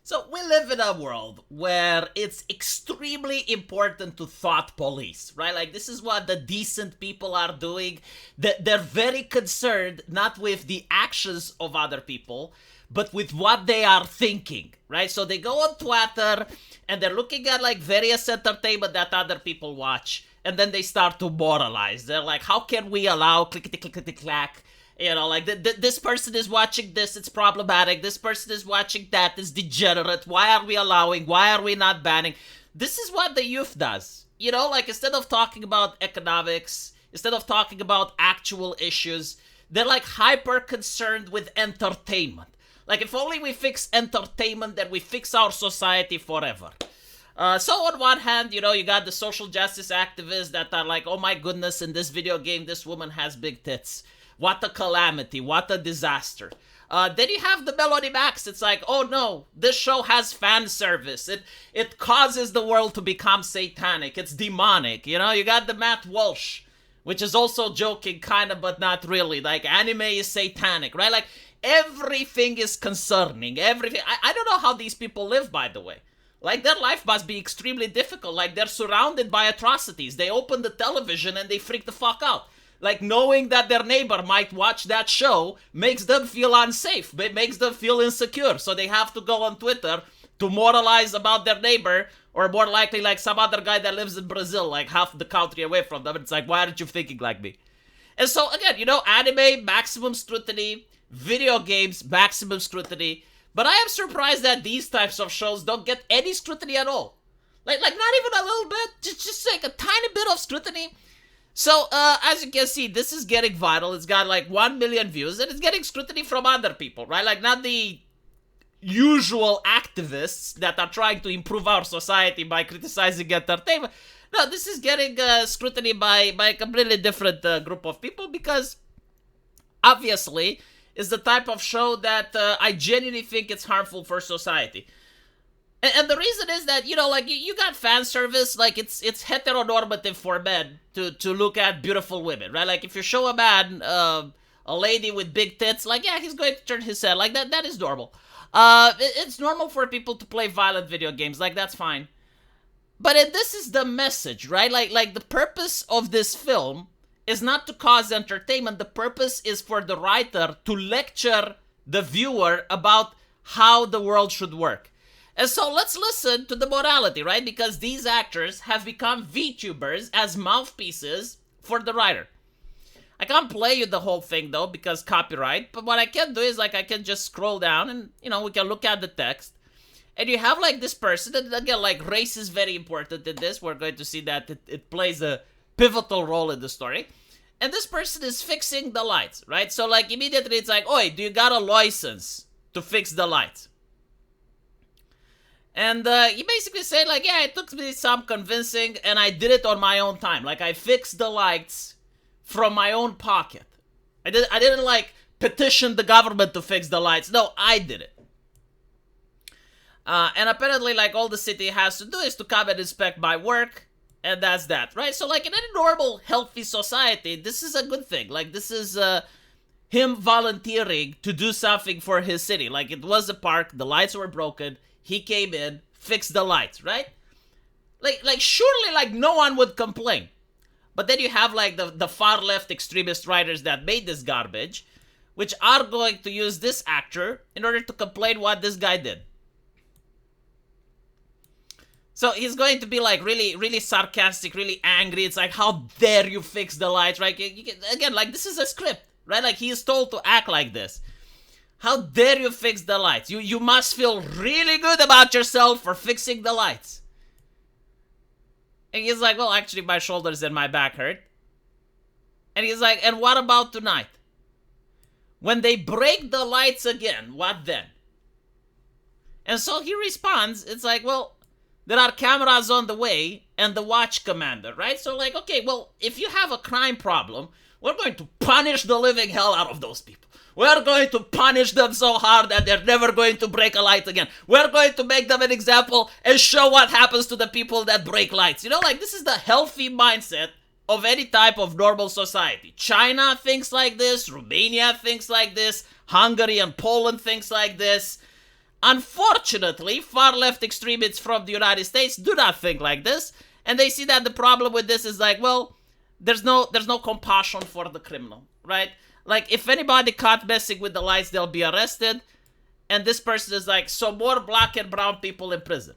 So we live in a world where it's extremely important to thought police, right? Like this is what the decent people are doing. They're very concerned not with the actions of other people, but with what they are thinking, right? So they go on Twitter and they're looking at like various entertainment that other people watch, and then they start to moralize. They're like, how can we allow clickety clickety clack? You know, like this person is watching this, it's problematic. This person is watching that, it's degenerate. Why are we allowing? Why are we not banning? This is what the youth does. You know, like instead of talking about economics, instead of talking about actual issues, they're like hyper concerned with entertainment. Like if only we fix entertainment, then we fix our society forever. So on one hand, you know, you got the social justice activists that are like, oh my goodness, in this video game, this woman has big tits. What a calamity, what a disaster. Then you have the Melody Max. It's like, oh no, this show has fan service. It causes the world to become satanic. It's demonic. You know, you got the Matt Walsh, which is also joking, kind of, but not really. Like, anime is satanic, right? Like, everything is concerning. Everything. I don't know how these people live, by the way. Like, their life must be extremely difficult. Like, they're surrounded by atrocities. They open the television and they freak the fuck out. Like, knowing that their neighbor might watch that show makes them feel unsafe. It makes them feel insecure. So they have to go on Twitter to moralize about their neighbor, or more likely like some other guy that lives in Brazil, like half the country away from them. It's like, why aren't you thinking like me? And so, again, you know, anime, maximum scrutiny. Video games, maximum scrutiny. But I am surprised that these types of shows don't get any scrutiny at all. Like not even a little bit. Just like a tiny bit of scrutiny. So, as you can see, this is getting viral. It's got like 1 million views, and it's getting scrutiny from other people, right? Like, not the usual activists that are trying to improve our society by criticizing entertainment. No, this is getting scrutiny by a completely different group of people, because obviously is the type of show that I genuinely think it's harmful for society. And the reason is that, you know, like, you got fan service, like, it's heteronormative for men to look at beautiful women, right? Like, if you show a man a lady with big tits, like, yeah, he's going to turn his head. Like, that is normal. It's normal for people to play violent video games. Like, that's fine. But this is the message, right? Like the purpose of this film is not to cause entertainment. The purpose is for the writer to lecture the viewer about how the world should work. And so let's listen to the morality, right? Because these actors have become VTubers as mouthpieces for the writer. I can't play you the whole thing, though, because copyright. But what I can do is, like, I can just scroll down and, you know, we can look at the text. And you have, like, this person. And again, like, race is very important in this. We're going to see that it plays a pivotal role in the story. And this person is fixing the lights, right? So, like, immediately it's like, oi, do you got a license to fix the lights? And he basically said, like, yeah, it took me some convincing, and I did it on my own time. Like, I fixed the lights from my own pocket. I didn't, like, petition the government to fix the lights. No, I did it. And apparently, like, all the city has to do is to come and inspect my work, and that's that, right? So, like, in any normal, healthy society, this is a good thing. Like, this is him volunteering to do something for his city. Like, it was a park, the lights were broken, he came in, fixed the lights, right? Like surely, like, no one would complain. But then you have, like, the far left extremist writers that made this garbage, which are going to use this actor in order to complain what this guy did. So he's going to be, like, really, really sarcastic, really angry. It's like, how dare you fix the lights, right? Again, like, this is a script, right? Like, he is told to act like this. How dare you fix the lights? You must feel really good about yourself for fixing the lights. And he's like, well, actually, my shoulders and my back hurt. And he's like, and what about tonight? When they break the lights again, what then? And so he responds, it's like, well, there are cameras on the way and the watch commander, right? So, like, okay, well, if you have a crime problem, we're going to punish the living hell out of those people. We're going to punish them so hard that they're never going to break a light again. We're going to make them an example and show what happens to the people that break lights. You know, like, this is the healthy mindset of any type of normal society. China thinks like this. Romania thinks like this. Hungary and Poland thinks like this. Unfortunately, far left extremists from the United States do not think like this, and they see that the problem with this is like, well, there's no compassion for the criminal, right? Like, if anybody caught messing with the lights, they'll be arrested, and this person is like, so more black and brown people in prison.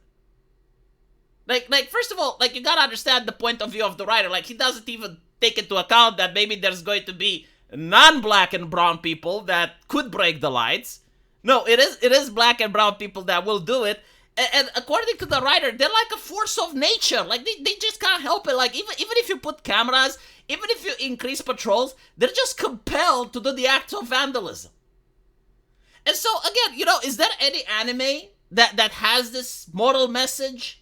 Like first of all, like, you gotta understand the point of view of the writer. Like, he doesn't even take into account that maybe there's going to be non-black and brown people that could break the lights. No, it is black and brown people that will do it. And according to the writer, they're like a force of nature. Like, they just can't help it. Like, even if you put cameras, even if you increase patrols, they're just compelled to do the acts of vandalism. And so, again, is there any anime that has this moral message?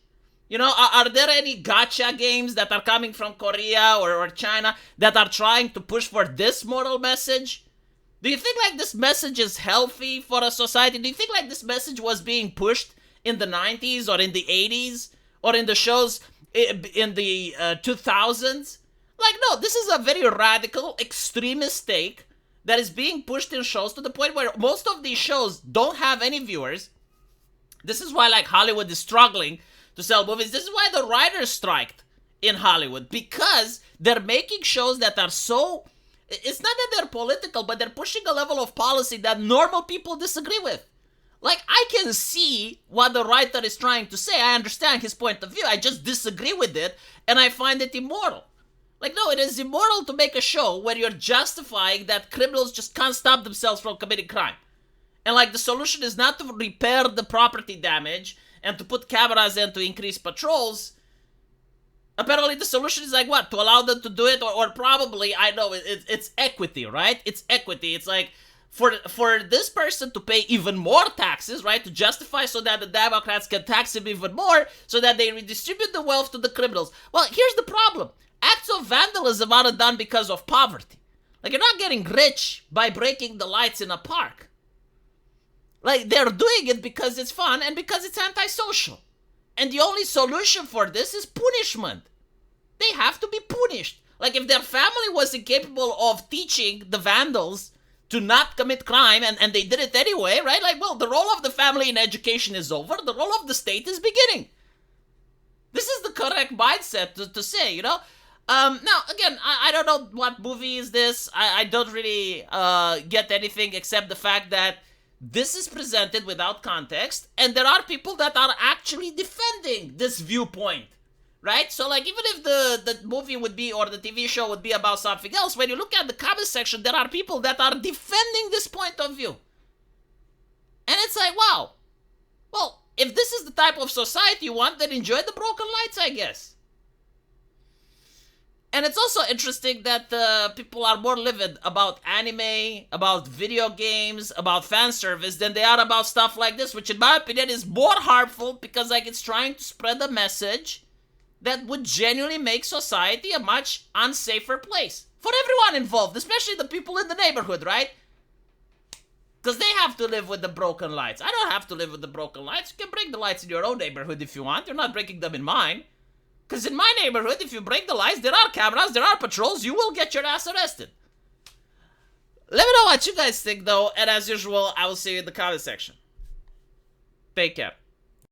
Are there any gacha games that are coming from Korea or China that are trying to push for this moral message? Do you think, like, this message is healthy for a society? Do you think, like, this message was being pushed in the 90s or in the 80s or in the shows in the 2000s? Like, no, this is a very radical, extremist take that is being pushed in shows to the point where most of these shows don't have any viewers. This is why, like, Hollywood is struggling to sell movies. This is why the writers striked in Hollywood, because they're making shows that are so... It's not that they're political, but they're pushing a level of policy that normal people disagree with. Like, I can see what the writer is trying to say. I understand his point of view. I just disagree with it, and I find it immoral. Like, no, it is immoral to make a show where you're justifying that criminals just can't stop themselves from committing crime. And, like, the solution is not to repair the property damage and to put cameras in to increase patrols. Apparently the solution is like, what? To allow them to do it? Or probably, I know, it's equity, right? It's equity. It's like, for this person to pay even more taxes, right? To justify so that the Democrats can tax him even more so that they redistribute the wealth to the criminals. Well, here's the problem. Acts of vandalism aren't done because of poverty. Like, you're not getting rich by breaking the lights in a park. Like, they're doing it because it's fun and because it's antisocial. And the only solution for this is punishment. They have to be punished. Like, if their family was incapable of teaching the vandals to not commit crime and they did it anyway, right? Like, well, the role of the family in education is over. The role of the state is beginning. This is the correct mindset to say, Now, again, I don't know what movie is this. I don't really get anything except the fact that this is presented without context, and there are people that are actually defending this viewpoint, right? So, like, even if the movie would be, or the TV show would be about something else, when you look at the comment section, there are people that are defending this point of view. And it's like, wow. Well, if this is the type of society you want, then enjoy the broken lights, I guess. And it's also interesting that people are more livid about anime, about video games, about fan service than they are about stuff like this, which in my opinion is more harmful because, like, it's trying to spread a message that would genuinely make society a much unsafer place for everyone involved, especially the people in the neighborhood, right? Because they have to live with the broken lights. I don't have to live with the broken lights. You can break the lights in your own neighborhood if you want. You're not breaking them in mine. Because in my neighborhood, if you break the lights, there are cameras, there are patrols, you will get your ass arrested. Let me know what you guys think, though, and as usual, I will see you in the comment section. Take care.